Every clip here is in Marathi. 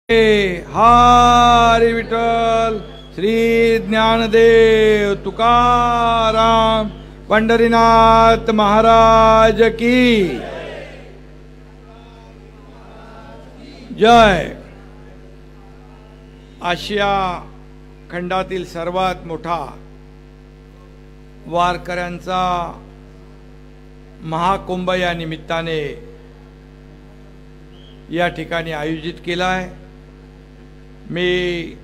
हरी विठ्ठल श्री ज्ञानदेव तुकाराम पंढरीनाथ महाराज की जय। आशिया खंडातील सर्वात मोठा वारकऱ्यांचा महाकुंभ या निमित्ताने या ठिकाणी आयोजित केला आहे। मी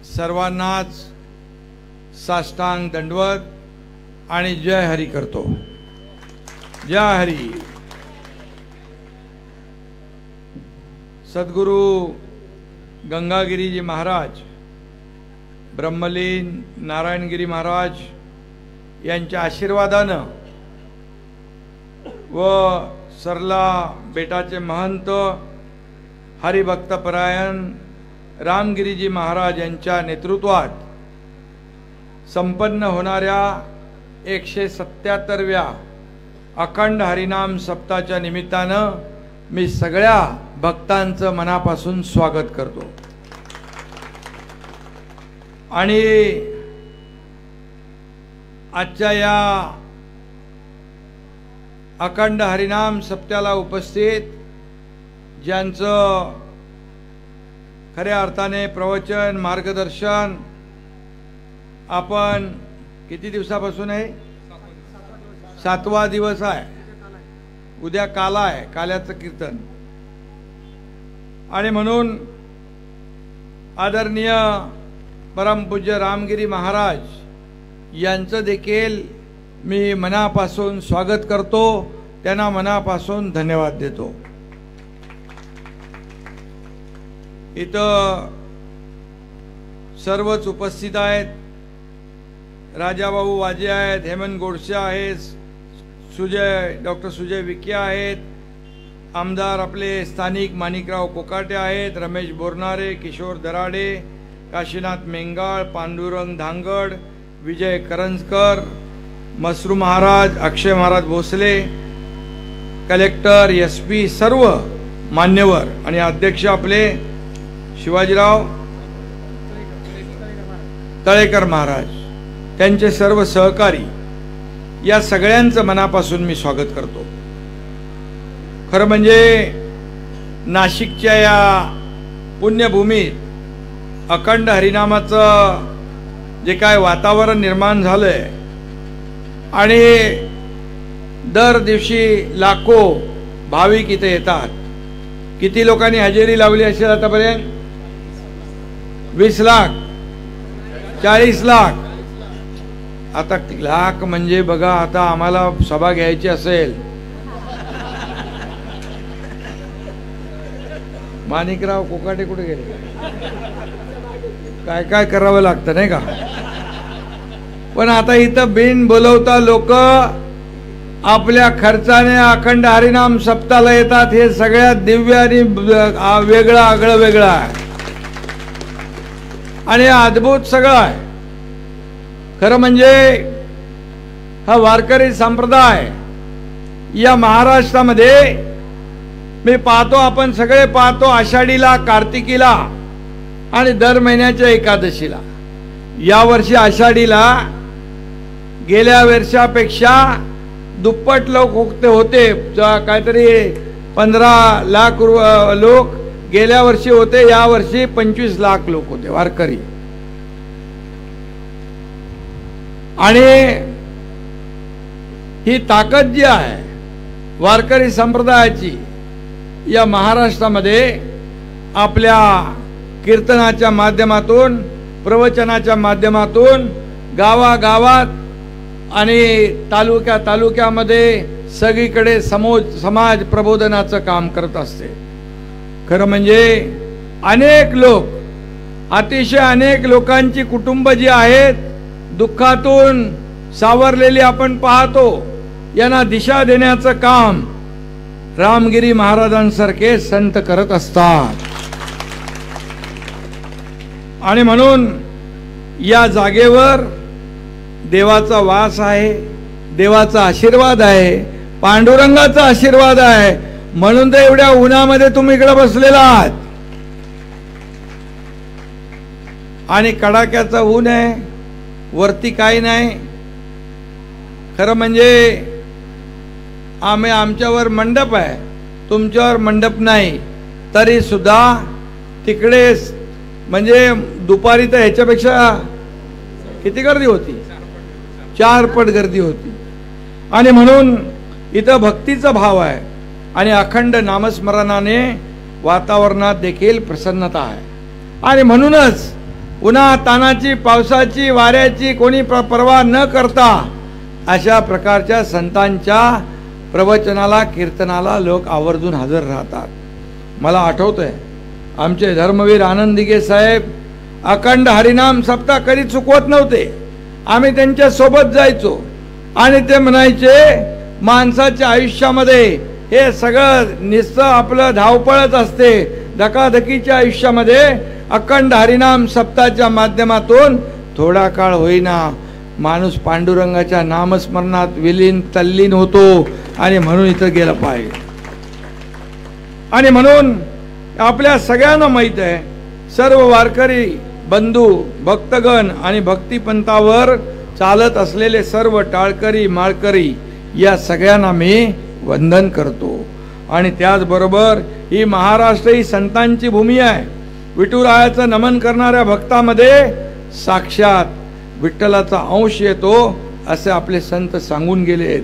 सर्वांनाच साष्टांग दंडवत आणि जय हरी करतो। जय हरी। सद्गुरु गंगागिरीजी महाराज, ब्रह्मलीन नारायणगिरी महाराज यांच्या आशीर्वादानं व सरला बेटाचे महंत हरिभक्तपरायण रामगिरीजी महाराज यांच्या नेतृत्वात संपन्न होणाऱ्या 177व्या अखंड हरिनाम सप्ताहाच्या निमित्तानं मी सगळ्या भक्तांचं मनापासून स्वागत करतो। आणि आजच्या या अखंड हरिनाम सप्त्याला उपस्थित ज्यांचं खऱ्या अर्थाने प्रवचन मार्गदर्शन आपण किती दिवसापासून आहे? 7वा दिवस आहे। उद्या काला आहे, काल्याचं कीर्तन। आणि म्हणून आदरणीय परमपूज्य रामगिरी महाराज यांचं देखील मी मनापासून स्वागत करतो, त्यांना मनापासून धन्यवाद देतो। इथं सर्वच उपस्थित आहेत। राजाभाऊ वाजे आहेत, हेमंत गोडसे आहेत, डॉक्टर सुजय विखे आहेत, आमदार आपले स्थानिक माणिकराव कोकाटे आहेत, रमेश बोरनारे, किशोर दराडे, काशीनाथ मेंगाळ, पांडुरंग धांगड, विजय करंजकर, मसरू महाराज, अक्षय महाराज भोसले, कलेक्टर, एसपी, सर्व मान्यवर आणि अध्यक्ष आपले शिवाजीराव तळेकर महाराज, त्यांचे सर्व सहकारी, या सगळ्यांचं मनापासून मी स्वागत करतो। खरं म्हणजे नाशिकच्या या पुण्यभूमीत अखंड हरिनामाचं जे काय वातावरण निर्माण झालंय आणि दर दिवशी लाखो भाविक इथे येतात। किती लोकांनी हजेरी लावली असेल आतापर्यंत? 20 लाख, 40 लाख। आता लाख म्हणजे बघा, आता आम्हाला सभा घ्यायची असेल, माणिकराव कोकाटे कुठे गेले? काय काय करावं लागतं नाही का? पण आता इथं बिन बोलवता लोक आपल्या खर्चाने अखंड हरिनाम सप्ताहाला येतात। हे सगळ्यात दिव्य आणि वेगळं आगळं वेगळं आहे आणि अद्भुत सगळं आहे। खरं म्हणजे हा वारकरी संप्रदाय या महाराष्ट्रामध्ये मी पाहतो, आपण सगळे पाहतो, आषाढीला, कार्तिकीला आणि दर महिन्याच्या एकादशीला। यावर्षी आषाढीला गेल्या वर्षापेक्षा दुप्पट लोक होते, काहीतरी 15 लाख लोक गेल्या वर्षी होते, या वर्षी 25 लाख लोक होते वारकरी। आणि ही ताकद जी आहे वारकरी संप्रदायाची या महाराष्ट्रामध्ये, आपल्या कीर्तनाच्या माध्यमातून, प्रवचनाच्या माध्यमातून गावागावात आणि तालुक्यामध्ये सगळीकडे समाज प्रबोधनाचं काम करत असते। खरं म्हणजे अनेक लोक, अतिशय अनेक लोकांची कुटुंब जी आहेत दुःखातून सावरलेली आपण पाहतो, यांना दिशा देण्याचं काम रामगिरी महाराजांसारखे संत करत असतात। आणि म्हणून या जागेवर देवाचा वास आहे, देवाचा आशीर्वाद आहे, पांडुरंगाचा आशीर्वाद आहे, म्हणून तर एवढ्या उन्हामध्ये तुम्ही इकडे बसलेला आहात। आणि कडाक्याचं ऊन आहे, वरती काही नाही. खरं म्हणजे आमच्यावर मंडप आहे, तुमच्यावर मंडप नाही, तरी सुद्धा तिकडे म्हणजे दुपारी तर ह्याच्यापेक्षा किती गर्दी होती, 4 पट गर्दी होती. आणि म्हणून इथं भक्तीचा भाव आहे आणि अखंड नामस्मरणाने वातावरणात देखील प्रसन्नता आहे. आणि म्हणूनच उन्हा तानाची, पावसाची, वाऱ्याची कोणी पर्वा न करता अशा प्रकारच्या संतांच्या प्रवचनाला, कीर्तनाला लोक आवर्जून हजर राहतात. मला आठवतंय आमचे धर्मवीर आनंद दिघे साहेब अखंड हरिनाम सप्ताह कधी चुकवत नव्हते. आम्ही त्यांच्या सोबत जायचो आणि ते म्हणायचे, माणसाच्या आयुष्यामध्ये हे सगळं नुसतं आपलं धावपळच असते, धकाधकीच्या आयुष्यामध्ये अखंड हरिनाम सप्ताहाच्या माध्यमातून थोडा काळ होईना माणूस पांडुरंगाच्या नामस्मरणात विलीन तल्लीन होतो. आणि म्हणून इथं गेलं पाहिजे. आणि म्हणून आपल्या सगळ्यांना माहीत आहे, सर्व वारकरी बंधू, भक्तगण आणि भक्तिपंथावर चालत असलेले सर्व टाळकरी, माळकरी या सगळ्यांना मी वंदन करतो. आणि त्याचबरोबर ही महाराष्ट्र ही संतांची भूमी आहे. विठुरायाचं नमन करणाऱ्या भक्तामध्ये साक्षात विठ्ठलाचा अंश येतो असे आपले संत सांगून गेलेत.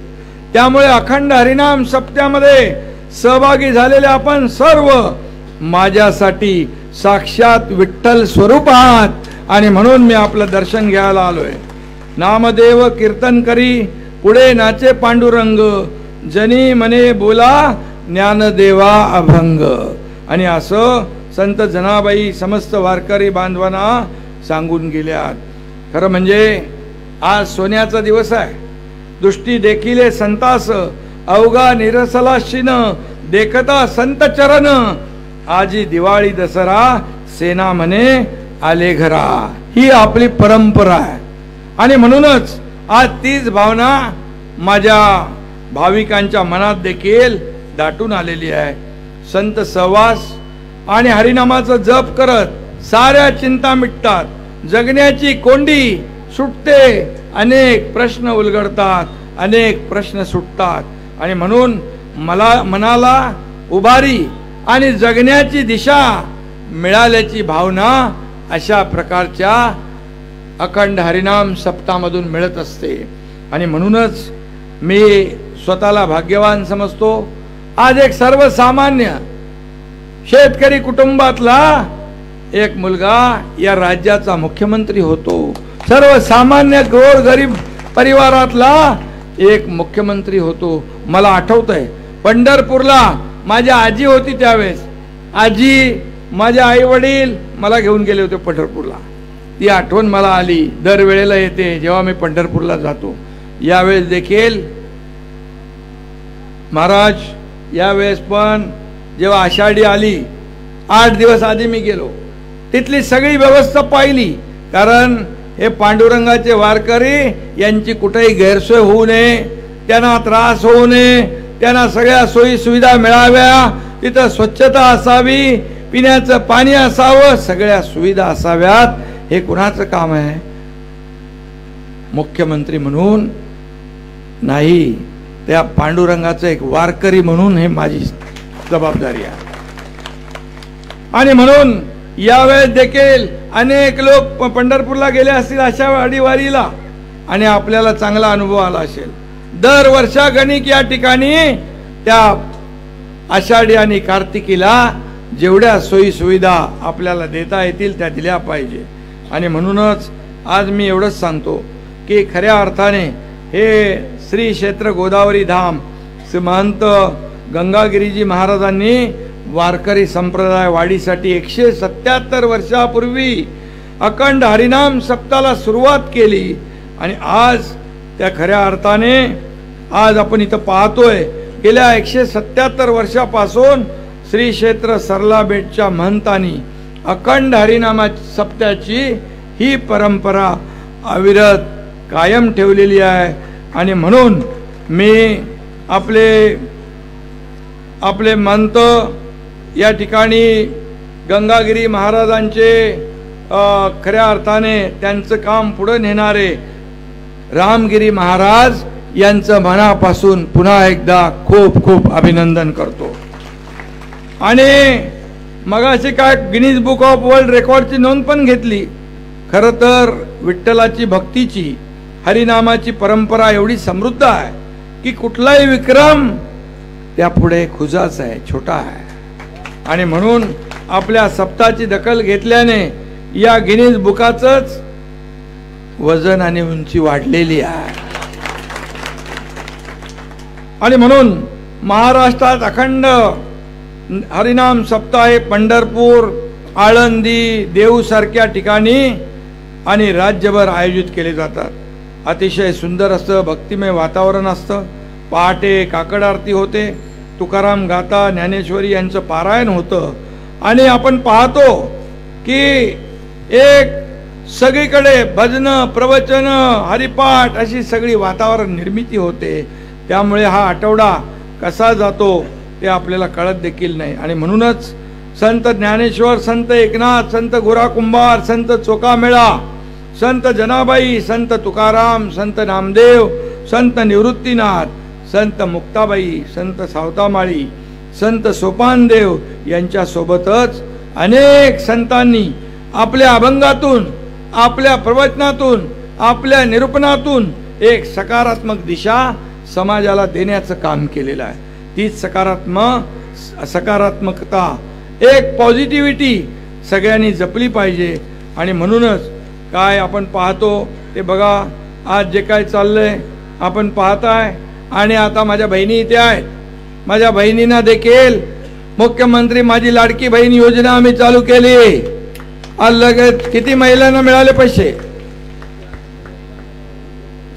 त्यामुळे अखंड हरिनाम सप्त्यामध्ये सहभागी झालेले आपण सर्व माझ्यासाठी साक्षात विठ्ठल स्वरूप आहात. आणि म्हणून मी आपलं दर्शन घ्यायला आलोय. नामदेव कीर्तन करी, पुढे नाचे पांडुरंग, जनी मने बोला ज्ञानदेवा अभंग. आणि असं संत जनाबाई समस्त वारकरी बांधवांना सांगून गेल्यात. खरं म्हणजे आज सोन्याचा दिवस आहे. दृष्टी देखीले संतास, अवघा निरसला शिन, देखता संत चरण, आजी दिवाळी दसरा, सेना म्हणे आले घरा. ही आपली परंपरा आहे. आणि म्हणूनच आज तीच भावना माझ्या भाविकांच्या मनात देखील दाटून आलेली आहे. संत सहवास आणि हरिनामाचा जप करत साऱ्या चिंता मिटतात, जगण्याची कोंडी सुटते, अनेक प्रश्न उलगडतात, अनेक प्रश्न सुटतात. आणि म्हणून मनाला उभारी आणि जगण्याची दिशा मिळाल्याची भावना अशा प्रकारच्या अखंड हरिनाम सप्ताहामधून मिळत असते. आणि म्हणूनच मी स्वतःला भाग्यवान समजतो. आज एक सर्वसामान्य शेतकरी कुटुंबातला एक मुलगा या राज्याचा मुख्यमंत्री होतो. सर्वसामान्य गोरगरीब परिवारातला एक मुख्यमंत्री होतो. मला आठवतंय पंढरपूरला माझी आजी होती त्यावेळेस. आजी, माझे आई वडील मला घेऊन गेले होते पंढरपूरला. ती आठवण मला आली. दरवेळेला येते जेव्हा मी पंढरपूरला जातो. यावेळेस देखील महाराज, यावेळेस पण जेव्हा आषाढी आली 8 दिवस आधी मी गेलो. तिथली सगळी व्यवस्था पाहिली. कारण हे पांडुरंगाचे वारकरी यांची कुठेही गैरसोय होऊ नये, त्यांना त्रास होऊ नये, त्यांना सगळ्या सोयी सुविधा मिळाव्या, तिथं स्वच्छता असावी, पिण्याचं पाणी असावं, सगळ्या सुविधा असाव्यात. हे कुणाचं काम आहे? मुख्यमंत्री म्हणून नाही, त्या पांडुरंगाचं एक वारकरी म्हणून हे माझी जबाबदारी आहे. आणि म्हणून यावेळेस देखील अनेक लोक पंढरपूरला गेले असतील आषाढी वारीला आणि आपल्याला चांगला अनुभव आला असेल. दर वर्षा गणिक या ठिकाणी त्या आषाढी आणि कार्तिकीला जेवढ्या सोयी सुविधा आपल्याला देता येतील त्या दिल्या पाहिजे. आणि म्हणूनच आज मी एवढंच सांगतो की खऱ्या अर्थाने हे श्री क्षेत्र गोदावरी धाम श्री महंत गंगागिरीजी महाराजांनी वारकरी संप्रदाय वाढीसाठी 177 वर्षापूर्वी अखंड हरिनाम सप्ताहाला सुरुवात केली. आणि आज त्या खऱ्या अर्थाने आज आपण इथं पाहतोय गेल्या 177 वर्षापासून श्री क्षेत्र सरला बेटच्या महंतांनी अखंड हरिनामा सप्त्याची ही परंपरा अविरत कायम ठेवलेली आहे. आणि म्हणून मी आपले महंत या ठिकाणी गंगागिरी महाराजांचे खऱ्या अर्थाने त्यांचं काम पुढे नेणारे रामगिरी महाराज यांचं मनापासून पुन्हा एकदा खूप खूप अभिनंदन करतो. आणि मगाशी काय गिनीज बुक ऑफ वर्ल्ड रेकॉर्डची नोंद पण घेतली. खरं तर विठ्ठलाची भक्तीची हरिनामाची परंपरा एवढी समृद्ध आहे की कुठलाही विक्रम त्यापुढे खुजाच आहे, छोटा आहे. आणि म्हणून आपल्या सप्ताची दखल घेतल्याने या गिनीज बुकाचंच वजन आणि उंची वाढलेली आहे. आणि म्हणून महाराष्ट्रात अखंड हरिनाम सप्ताहे पंढरपूर, आळंदी, देऊ सारख्या ठिकाणी आणि राज्यभर आयोजित केले जातात. अतिशय सुंदर असं भक्तिमय वातावरण असतं. पहाटे काकड आरती होते, तुकाराम गाथा, ज्ञानेश्वरी यांचं पारायण होतं. आणि आपण पाहतो की एक सगळीकडे भजन, प्रवचन, हरिपाठ अशी सगळी वातावरण निर्मिती होते. त्यामुळे हा आठवडा कसा जातो ते आपल्याला कळत देखील नाही. आणि म्हणूनच संत ज्ञानेश्वर, संत एकनाथ, संत गोरा कुंभार, संत चोकामेळा, संत जनाबाई, संत तुकाराम, संत नामदेव, संत निवृत्तीनाथ, संत मुक्ताबाई, संत सावतामाळी, संत सोपानदेव यांच्या सोबतच अनेक संतांनी आपल्या अभंगातून, आपल्या प्रवचनातून, आपल्या निरूपणातून एक सकारात्मक दिशा समाजाला देण्याचं काम केलेलं आहे. तीच सकारात्मकता, एक पॉझिटिव्हिटी सगळ्यांनी जपली पाहिजे. आणि म्हणूनच काय आपण पाहतो ते बघा, आज जे काय चाललंय आपण पाहताय. आणि आता माझ्या बहिणी इथे आहेत. माझ्या बहिणींना देखील मुख्यमंत्री माझी लाडकी बहीण योजना आम्ही चालू केली. आज लगेच किती महिलांना मिळाले पैसे?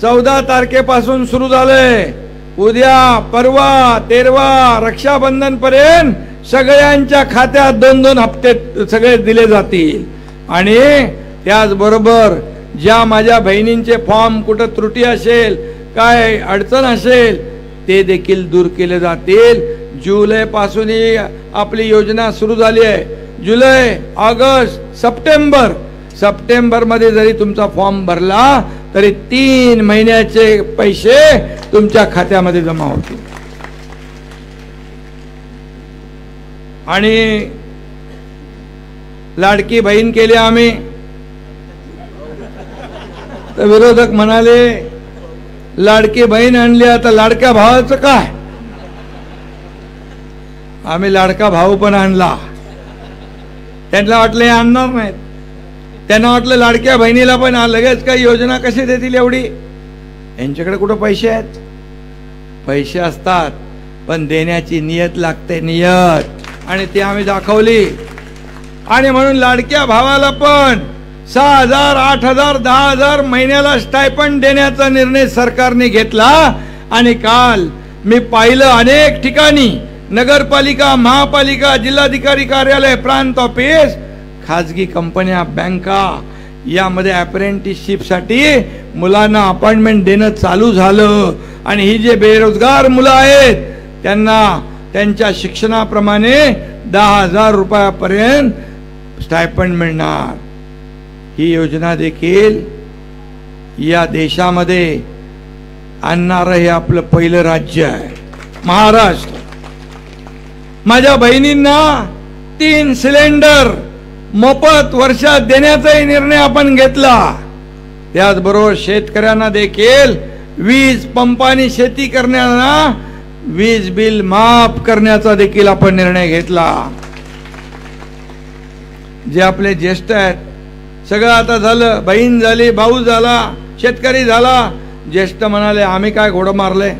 14 तारखेपासून सुरू झालंय. उद्या, परवा, 13 रक्षाबंधन पर्यंत सगळ्यांच्या खात्यात 2-2 हप्ते सगळे दिले जातील. आणि त्याचबरोबर ज्या माझ्या बहिणींचे फॉर्म कुठं त्रुटी असेल, काय अडचण असेल, ते देखील दूर केले जातील. जुलै पासून आपली योजना सुरू झाली आहे. जुलै, ऑगस्ट, सप्टेंबर मध्ये जरी तुमचा फॉर्म भरला तरी 3 महिन्याचे पैसे तुमच्या खात्यामध्ये जमा होतील. आणि लाडकी बहीण केली आम्ही, तर विरोधक म्हणाले लाडकी बहीण आणली, आता लाडक्या भावाचं काय? आम्ही लाडका भाऊ पण आणला. त्यांना वाटलं हे आणणार नाहीत. त्यांना वाटलं लाडक्या बहिणीला पण लगेच काही योजना कशी देतील एवढी. यांच्याकडे कुठं पैसे आहेत? पैसे असतात पण देण्याची नियत लागते, नियत. आणि ती आम्ही दाखवली. आणि म्हणून लाडक्या भावाला पण 6,000, 8,000, 10,000 महिन्याला स्टायपंड देण्याचा निर्णय सरकारने घेतला. आणि काल मी पाहिलं अनेक ठिकाणी नगरपालिका, महापालिका, जिल्हाधिकारी कार्यालय, प्रांत ऑफिस, खाजगी कंपन्या, बँका यामध्ये अप्रेंटिसशिपसाठी मुलांना अपॉइंटमेंट देणं चालू झालं. आणि ही जे बेरोजगार मुलं आहेत त्यांना त्यांच्या शिक्षणाप्रमाणे 10,000 रुपयापर्यंत स्टायपंड मिळणार. ही योजना देखील या देशामध्ये आणणारं हे आपलं पहिलं राज्य आहे, महाराष्ट्र. माझ्या बहिणींना 3 सिलेंडर मोफत वर्षात देण्याचाही निर्णय आपण घेतला. त्याचबरोबर शेतकऱ्यांना देखील वीज पंपाने शेती करण्याला वीज बिल माफ करण्याचा देखील आपण निर्णय घेतला. जे आपले ज्येष्ठ आहेत सगळं आता झालं, बहीण झाली, भाऊ झाला, शेतकरी झाला. ज्येष्ठ म्हणाले आम्ही काय घोडं मारले.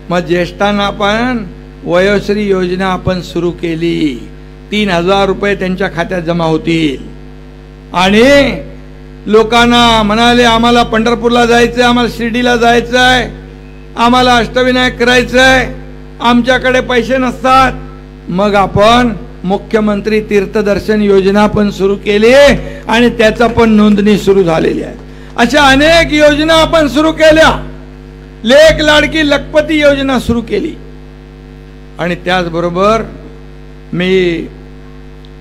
मग ज्येष्ठांना आपण वयोश्री योजना आपण सुरू केली. 3,000 रुपये त्यांच्या खात्यात जमा होतील. आणि लोकांना म्हणाले आम्हाला पंढरपूरला जायचंय, आम्हाला शिर्डीला जायचंय, आम्हाला अष्टविनायक करायचंय, आमच्याकडे पैसे नसतात. मग आपण मुख्यमंत्री तीर्थदर्शन योजना पण सुरू केली आणि त्याचा पण नोंदणी सुरू झालेली आहे. अशा अनेक योजना आपण सुरू केल्या. लेक लाडकी लखपती योजना सुरू केली. आणि त्याचबरोबर मी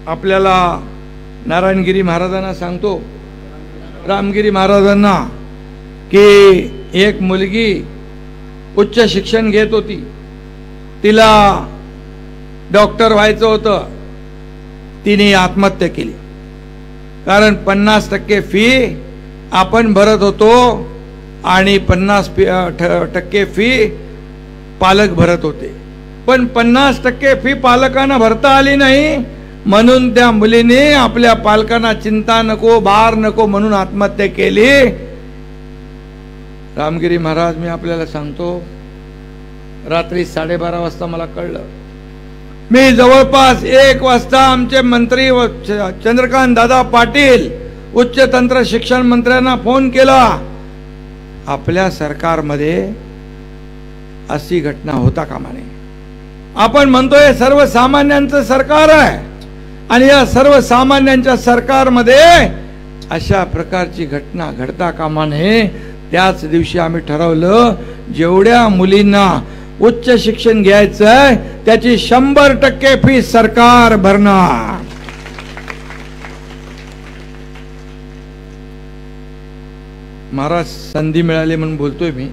आपल्याला नारायणगिरी महाराजांना सांगतो, रामगिरी महाराजांना, की एक मुलगी उच्च शिक्षण घेत होती, तिला डॉक्टर व्हायचं होतं, तिने आत्महत्या केली. कारण 50% फी आपण भरत होतो आणि 50% फी पालक भरत होते, पण 50% फी पालकांना भरता आली नाही, म्हणून त्या मुलीने आपल्या पालकांना चिंता नको, भार नको म्हणून आत्महत्या केली. रामगिरी महाराज, मी आपल्याला सांगतो, रात्री 12:30 वाजता मला कळलं. मी जवळपास 1 वाजता आमचे मंत्री चंद्रकांत दादा पाटील उच्च तंत्र शिक्षण मंत्र्यांना फोन केला. आपल्या सरकारमध्ये अशी घटना होता कामा नये. आपण म्हणतोय सर्वसामान्यांचं सरकार आहे, आणि या सर्वसामान्यांच्या सरकारमध्ये अशा प्रकारची घटना घडता कामा नये. त्याच दिवशी आम्ही ठरवलं, जेवढ्या मुलींना उच्च शिक्षण घ्यायचं आहे त्याची 100% फी सरकार भरणार. महाराज, संधी मिळाली म्हणून बोलतोय मी.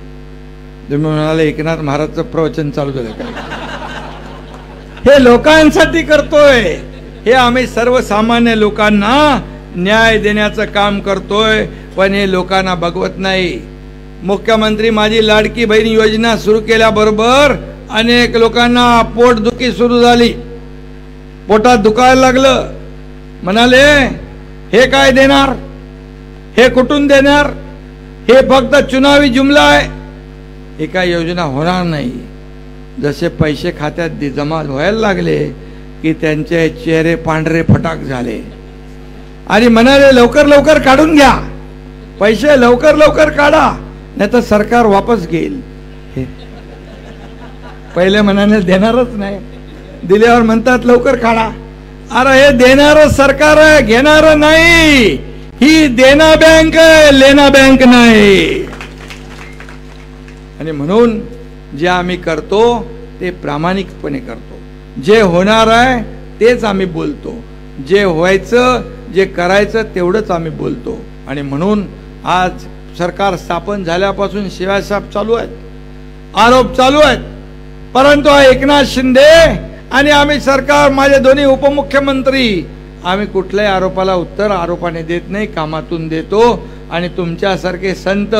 तुम्ही म्हणाले एकनाथ महाराजचं प्रवचन चालू झालं का? हे लोकांसाठी करतोय, हे आम्ही सर्वसामान्य लोकांना न्याय देण्याचं काम करतोय, पण हे लोकांना बघवत नाही. मुख्यमंत्री माझी लाडकी बहीण योजना सुरू केल्याबरोबर अनेक लोकांना पोटदुखी सुरू झाली, पोटात दुखायला लागलं. म्हणाले, हे काय देणार, हे कुठून देणार, हे फक्त चुनावी जुमला आहे, हे काय योजना होणार नाही. जसे पैसे खात्यात जमा व्हायला लागले की त्यांचे चेहरे पांढरे फटाक झाले आणि म्हणाले, लवकर लवकर काढून घ्या, पैसे लवकर लवकर काढा, नाही तर सरकार वापस घेईल. पहिले म्हणाले देणारच नाही, दिल्यावर म्हणतात लवकर काढा. अरे हे देणारं सरकार आहे, घेणारं नाही. ही देना बँक आहे, लेना बँक नाही. आणि म्हणून जे आम्ही करतो ते प्रामाणिकपणे करतो. जे होणार आहे तेच आम्ही बोलतो, जे व्हायचं, जे करायचं तेवढंच आम्ही बोलतो. आणि म्हणून आज सरकार स्थापन झाल्यापासून शिवासाहेब चालू आहेत, आरोप चालू आहेत, परंतु एकनाथ शिंदे आणि आम्ही सरकार, माझे दोन्ही उपमुख्यमंत्री, आम्ही कुठल्याही आरोपाला उत्तर आरोपाने देत नाही, कामातून देतो. आणि तुमच्यासारखे संत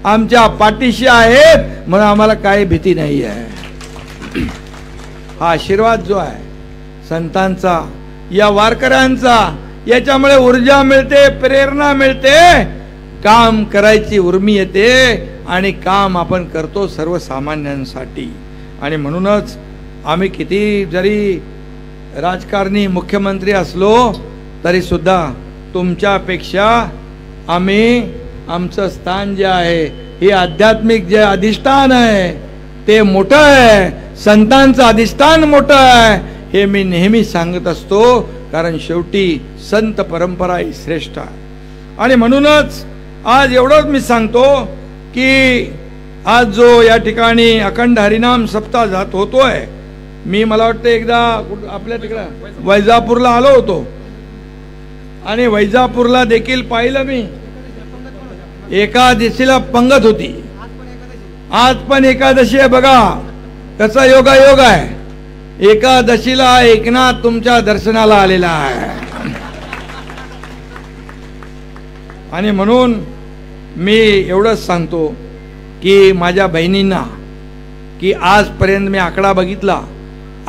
आमच्या पाठीशी आहेत म्हणून आम्हाला काही भीती नाही आहे. हा आशीर्वाद जो आहे संतांचा, या वारकऱ्यांचा, याच्यामुळे ऊर्जा मिळते, प्रेरणा मिळते, काम करायची उर्मी येते आणि काम आपण करतो सर्वसामान्यांसाठी. आणि म्हणूनच आम्ही किती जरी राजकारणी मुख्यमंत्री असलो तरी सुद्धा तुमच्यापेक्षा आम्ही, आमचं स्थान जे आहे, हे आध्यात्मिक जे अधिष्ठान आहे ते मोठं आहे, संतांचं अधिष्ठान मोठं आहे, हे मी नेहमी सांगत असतो. कारण शेवटी संत परंपरा ही श्रेष्ठ आहे. आणि म्हणूनच आज एवढंच मी सांगतो की आज जो या ठिकाणी अखंड हरिनाम सप्ताह जात होतोय, मला वाटतं एकदा आपल्या तिकडं वैजापूरला आलो होतो आणि वैजापूरला देखील पाहिलं मी. एकादशीला पंगत होती, आज पण एकादशी आहे. बघा कसा योगायोग आहे, एकादशीला एकनाथ तुमच्या दर्शनाला आलेला आहे. आणि म्हणून मी एवढंच सांगतो की माझ्या बहिणींना, की आजपर्यंत मी आकडा बघितला,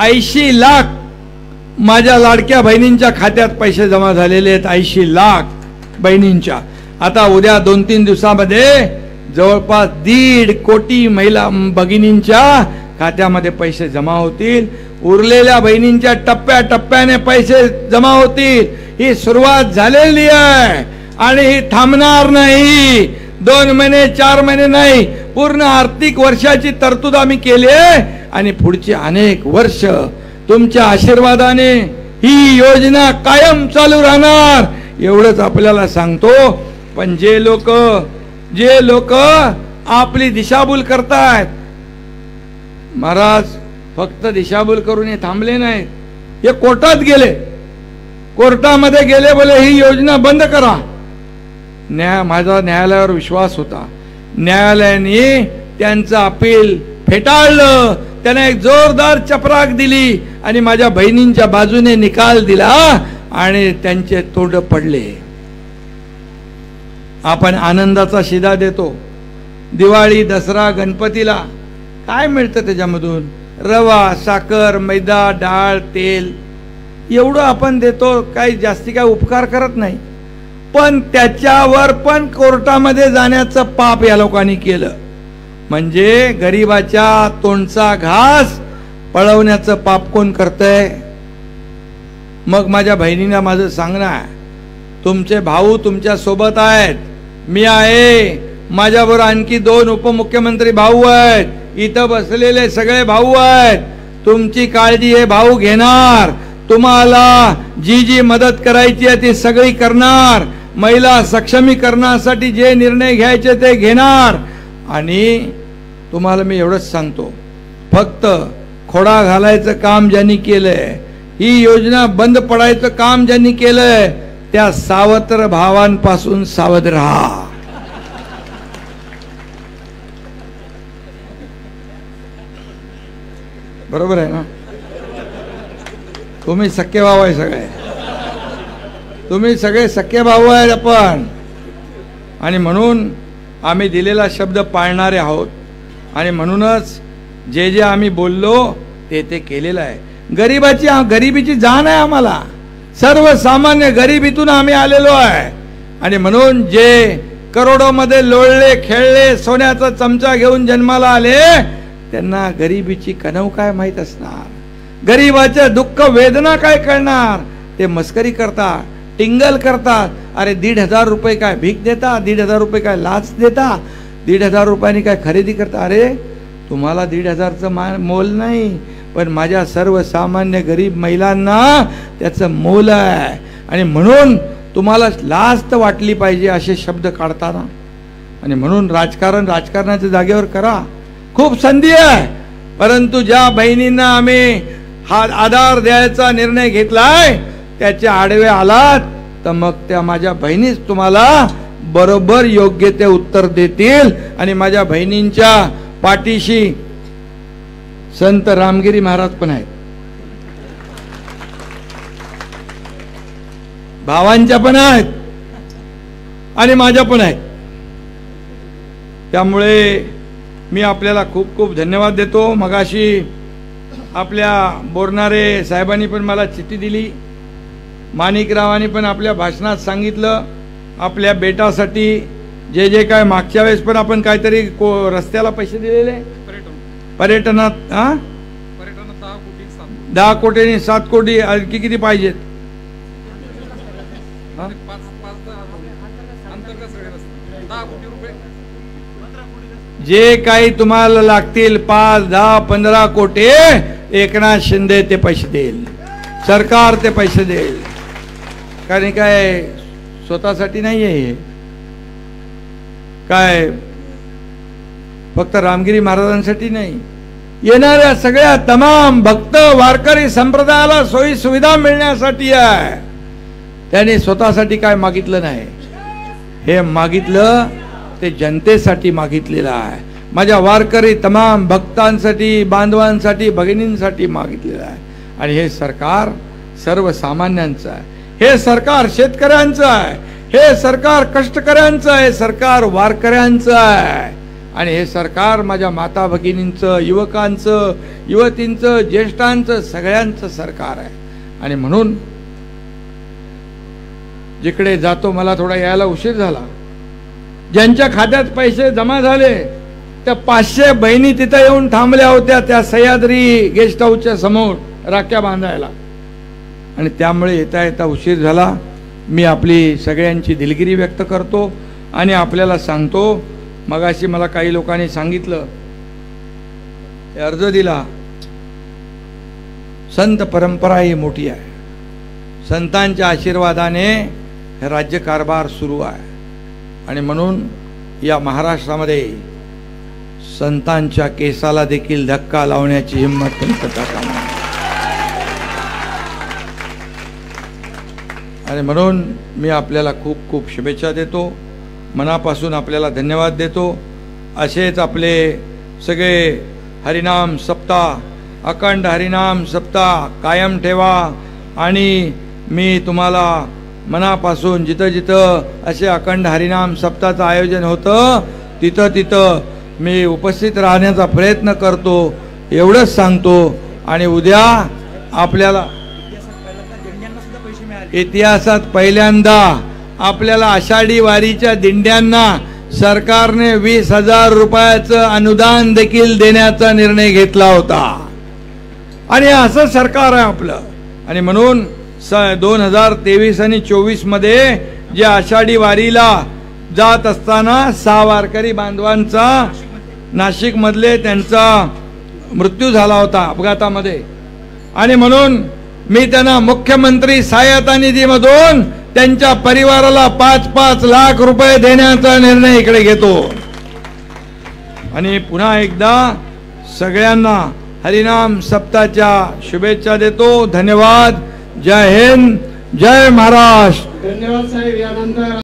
80 लाख माझ्या लाडक्या बहिणींच्या खात्यात पैसे जमा झालेले आहेत. 80 लाख बहिणींच्या. आता उद्या 2-3 दिवसामध्ये जवळपास 1.5 कोटी महिला भगिनींच्या खात्यामध्ये पैसे जमा होतील. उरलेल्या बहिणींच्या टप्प्याटप्प्याने पैसे जमा होतील. ही सुरुवात झालेली आहे आणि ही थांबणार नाही. 2 महिने 4 महिने नाही, पूर्ण आर्थिक वर्षाची तरतूद आम्ही केली आहे आणि पुढची अनेक वर्ष तुमच्या आशीर्वादाने ही योजना कायम चालू राहणार, एवढंच आपल्याला सांगतो. पण जे लोक आपली दिशाभूल करतायत, महाराज फक्त दिशाभूल करून हे थांबले नाहीत, हे कोर्टात गेले. कोर्टामध्ये गेले, बोले ही योजना बंद करा. माझा न्यायालयावर विश्वास होता. न्यायालयाने त्यांचं अपील फेटाळलं. त्याने एक जोरदार चपराक दिली आणि माझ्या बहिणींच्या बाजूने निकाल दिला आणि त्यांचे तोंड पडले. आपण आनंदाचा शिदा देतो. दिवाळी, दसरा, गणपतीला काय मिळतं त्याच्यामधून? रवा, साखर, मैदा, डाळ, तेल एवढं आपण देतो. काही जास्ती काय उपकार करत नाही. पण त्याच्यावर पण कोर्टामध्ये जाण्याचं पाप या लोकांनी केलं. म्हणजे गरिबाच्या तोंडचा घास पळवण्याचं पाप कोण करतंय? मग माझ्या बहिणींना माझं सांगणं आहे, तुमचे भाऊ तुमच्या सोबत आहेत, मी आहे, माझ्याबरोबर आणखी 2 उपमुख्यमंत्री भाऊ आहेत, इथं बसलेले सगळे भाऊ आहेत. तुमची काळजी हे भाऊ घेणार. तुम्हाला जी जी मदत करायची आहे ती सगळी करणार. महिला सक्षमीकरणासाठी जे निर्णय घ्यायचे ते घेणार. आणि तुम्हाला मी एवढंच सांगतो, फक्त खोडा घालायचं काम ज्यांनी केलंय, ही योजना बंद पडायचं काम ज्यांनी केलंय, त्या सावत्र भावांपासून सावध राहा. बरोबर आहे ना? तुम्ही सख्खे भाऊ आहे सगळे. तुम्ही सगळे सख्खे भाऊ आहेत आपण. आणि म्हणून आम्ही दिलेला शब्द पाळणारे आहोत. आणि म्हणूनच जे जे आम्ही बोललो ते ते केलेलं आहे. गरिबीची जाण आहे आम्हाला. सर्वसामान्य गरिबीतून आम्ही आलेलो आहे. आणि म्हणून जे करोडोमध्ये लोळले खेळले सोन्याचा चमचा घेऊन जन्माला आले त्यांना गरिबीची कणव काय माहित असणार? गरिबाचे दुःख वेदना काय कळणार? ते मस्करी करतात, टिंगल करतात. अरे 1,500 रुपये काय भीक देता? 1,500 रुपये काय लाच देता? 1,500 रुपयांनी काय खरेदी करता? अरे तुम्हाला 1,500चं मोल नाही, पण माझ्या सर्वसामान्य गरीब महिलांना त्याचं मोल आहे. आणि म्हणून तुम्हाला लाज वाटली पाहिजे असे शब्द काढताना. आणि म्हणून राजकारणाच्या जागेवर करा. खूप संधी आहे. परंतु ज्या बहिणींना आम्ही हा आधार द्यायचा निर्णय घेतलाय त्याच्या आडवे आलात तर मग त्या माझ्या बहिणीच तुम्हाला बरोबर योग्य ते उत्तर देतील. आणि माझ्या बहिणींच्या पाठीशी संत रामगिरी महाराज पण आहेत, भावांच्या पण आहेत आणि माझ्या पण आहेत. त्यामुळे मी आपल्याला खूप खूप धन्यवाद देतो. मगाशी आपल्या बोरणारे साहेबांनी पण मला चिठ्ठी दिली. माणिकरावांनी पण आपल्या भाषणात सांगितलं आपल्या बेटासाठी जे जे काय मागच्या वेळेस पण आपण काहीतरी रस्त्याला पैसे दिलेले पर्यटनात. 10 कोटी आणि 7 कोटी आणखी किती पाहिजेत? जे काही तुम्हाला लागतील 5, 10, 15 कोटी एकनाथ शिंदे ते पैसे देईल, सरकार ते पैसे देईल. कारण काय स्वतःसाठी नाही आहे, काय फक्त रामगिरी महाराजांसाठी नाही. येणाऱ्या सगळ्या तमाम भक्त वारकरी संप्रदायाला सोयी सुविधा मिळण्यासाठी आहे. त्याने स्वतःसाठी काय मागितलं नाही. हे मागितलं ते जनतेसाठी मागितलेलं आहे. माझ्या वारकरी तमाम भक्तांसाठी, बांधवांसाठी, भगिनींसाठी मागितलेलं आहे. आणि हे सरकार सर्वसामान्यांचं आहे. हे सरकार शेतकऱ्यांचं आहे. हे सरकार कष्टकऱ्यांचं आहे. सरकार वारकऱ्यांचं आहे. आणि हे सरकार माझ्या माता भगिनींचं, युवकांचं, युवतींचं, ज्येष्ठांचं, सगळ्यांचं सरकार आहे. आणि म्हणून जिकडे जातो, मला थोडा यायला उशीर झाला, ज्यांच्या खात्यात पैसे जमा झाले त्या 500 बहिणी तिथं येऊन थांबल्या होत्या त्या सह्याद्री गेस्ट हाऊसच्या समोर राख्या बांधायला. आणि त्यामुळे येता येता उशीर झाला. मी आपली सगळ्यांची दिलगिरी व्यक्त करतो आणि आपल्याला सांगतो, मगाशी मला काही लोकांनी सांगितलं, अर्ज दिला, संत परंपरा ही मोठी आहे. संतांच्या आशीर्वादाने हे राज्यकारभार सुरू आहे. आणि म्हणून या महाराष्ट्रामध्ये संतांच्या केसाला देखील धक्का लावण्याची हिंमत करता कामा आणि म्हणून मी आपल्याला खूप खूप शुभेच्छा देतो, मनापासून आपल्याला धन्यवाद देतो. असेच आपले सगळे हरिनाम सप्ताह, अखंड हरिनाम सप्ताह कायम ठेवा. आणि मी तुम्हाला मनापासून जिथं जिथं असे अखंड हरिनाम सप्ताहाचं आयोजन होतं तिथं मी उपस्थित राहण्याचा प्रयत्न करतो, एवढंच सांगतो. आणि उद्या आपल्याला इतिहासात पहिल्यांदा आपल्याला आषाढी वारीच्या दिंड्यांना सरकारने 20,000 रुपयाचं अनुदान देखील देण्याचा निर्णय घेतला होता. आणि असं सरकार आहे आपलं. आणि म्हणून 2023 आणि 24 मध्ये जे आषाढी वारीला जात असताना 6 वारकरी बांधवांचा नाशिक मधले त्यांचा मृत्यू झाला होता अपघातामध्ये. आणि म्हणून मी त्यांना मुख्यमंत्री सहायता निधीमधून त्यांच्या परिवाराला 5-5 लाख रुपये देण्याचा निर्णय इकडे घेतो. आणि पुन्हा एकदा सगळ्यांना हरिनाम सप्ताहाच्या शुभेच्छा देतो. धन्यवाद. जय हिंद, जय महाराष्ट्र. धन्यवाद साहेब. यानंतर